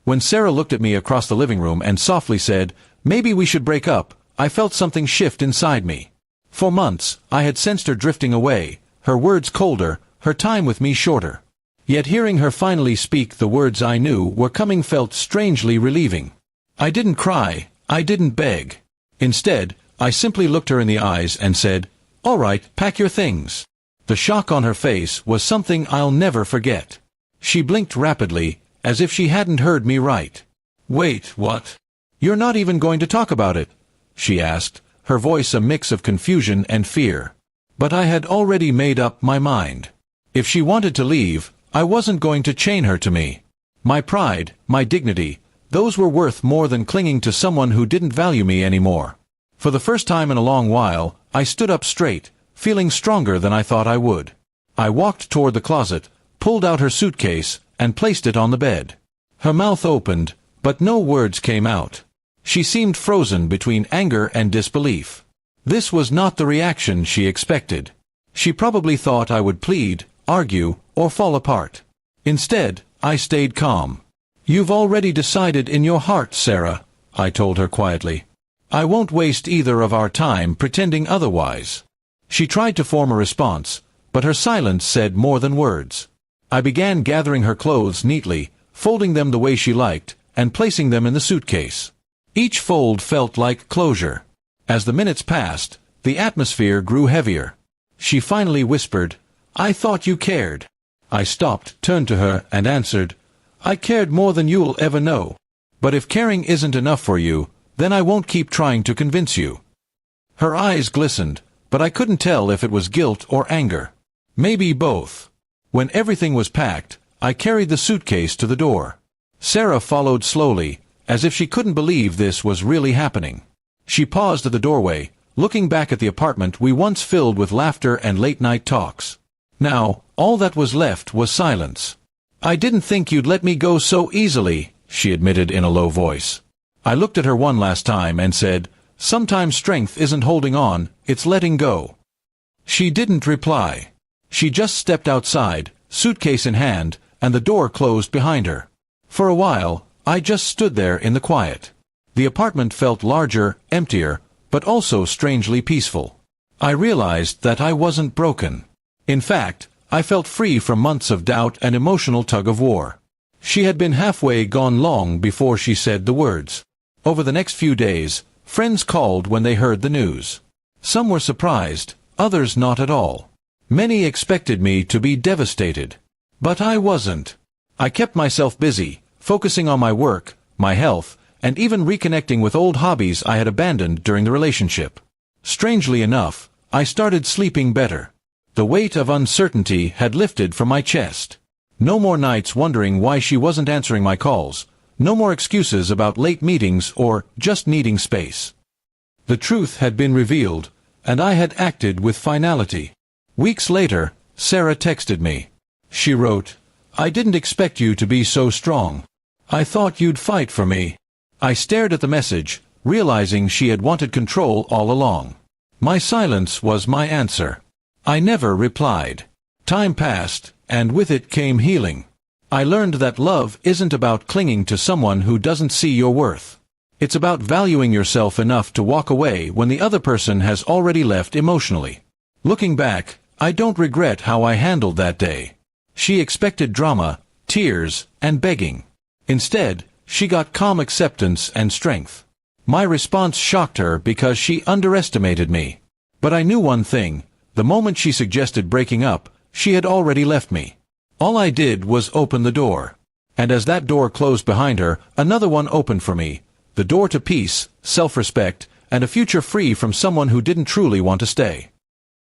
When Sarah looked at me across the living room and softly said, "Maybe we should break up," I felt something shift inside me. For months, I had sensed her drifting away, her words colder, her time with me shorter. Yet hearing her finally speak the words I knew were coming felt strangely relieving. I didn't cry, I didn't beg. Instead, I simply looked her in the eyes and said, "All right, pack your things." The shock on her face was something I'll never forget. She blinked rapidly, as if she hadn't heard me right. "Wait, what? You're not even going to talk about it?" she asked, her voice a mix of confusion and fear. But I had already made up my mind. If she wanted to leave, I wasn't going to chain her to me. My pride, my dignity, those were worth more than clinging to someone who didn't value me anymore. For the first time in a long while, I stood up straight, feeling stronger than I thought I would. I walked toward the closet, pulled out her suitcase, and placed it on the bed. Her mouth opened, but no words came out. She seemed frozen between anger and disbelief. This was not the reaction she expected. She probably thought I would plead, argue, or fall apart. Instead, I stayed calm. "You've already decided in your heart, Sarah," I told her quietly. "I won't waste either of our time pretending otherwise." She tried to form a response, but her silence said more than words. I began gathering her clothes neatly, folding them the way she liked, and placing them in the suitcase. Each fold felt like closure. As the minutes passed, the atmosphere grew heavier. She finally whispered, "I thought you cared." I stopped, turned to her, and answered, "I cared more than you'll ever know. But if caring isn't enough for you, then I won't keep trying to convince you." Her eyes glistened, but I couldn't tell if it was guilt or anger. Maybe both. When everything was packed, I carried the suitcase to the door. Sarah followed slowly, as if she couldn't believe this was really happening. She paused at the doorway, looking back at the apartment we once filled with laughter and late-night talks. Now, all that was left was silence. "I didn't think you'd let me go so easily," she admitted in a low voice. I looked at her one last time and said, "Sometimes strength isn't holding on, it's letting go." She didn't reply. She just stepped outside, suitcase in hand, and the door closed behind her. For a while, I just stood there in the quiet. The apartment felt larger, emptier, but also strangely peaceful. I realized that I wasn't broken. In fact, I felt free from months of doubt and emotional tug-of-war. She had been halfway gone long before she said the words. Over the next few days, friends called when they heard the news. Some were surprised, others not at all. Many expected me to be devastated. But I wasn't. I kept myself busy, focusing on my work, my health, and even reconnecting with old hobbies I had abandoned during the relationship. Strangely enough, I started sleeping better. The weight of uncertainty had lifted from my chest. No more nights wondering why she wasn't answering my calls. No more excuses about late meetings or just needing space. The truth had been revealed, and I had acted with finality. Weeks later, Sarah texted me. She wrote, "I didn't expect you to be so strong. I thought you'd fight for me." I stared at the message, realizing she had wanted control all along. My silence was my answer. I never replied. Time passed, and with it came healing. I learned that love isn't about clinging to someone who doesn't see your worth. It's about valuing yourself enough to walk away when the other person has already left emotionally. Looking back, I don't regret how I handled that day. She expected drama, tears, and begging. Instead, she got calm acceptance and strength. My response shocked her because she underestimated me. But I knew one thing: the moment she suggested breaking up, she had already left me. All I did was open the door. And as that door closed behind her, another one opened for me. The door to peace, self-respect, and a future free from someone who didn't truly want to stay.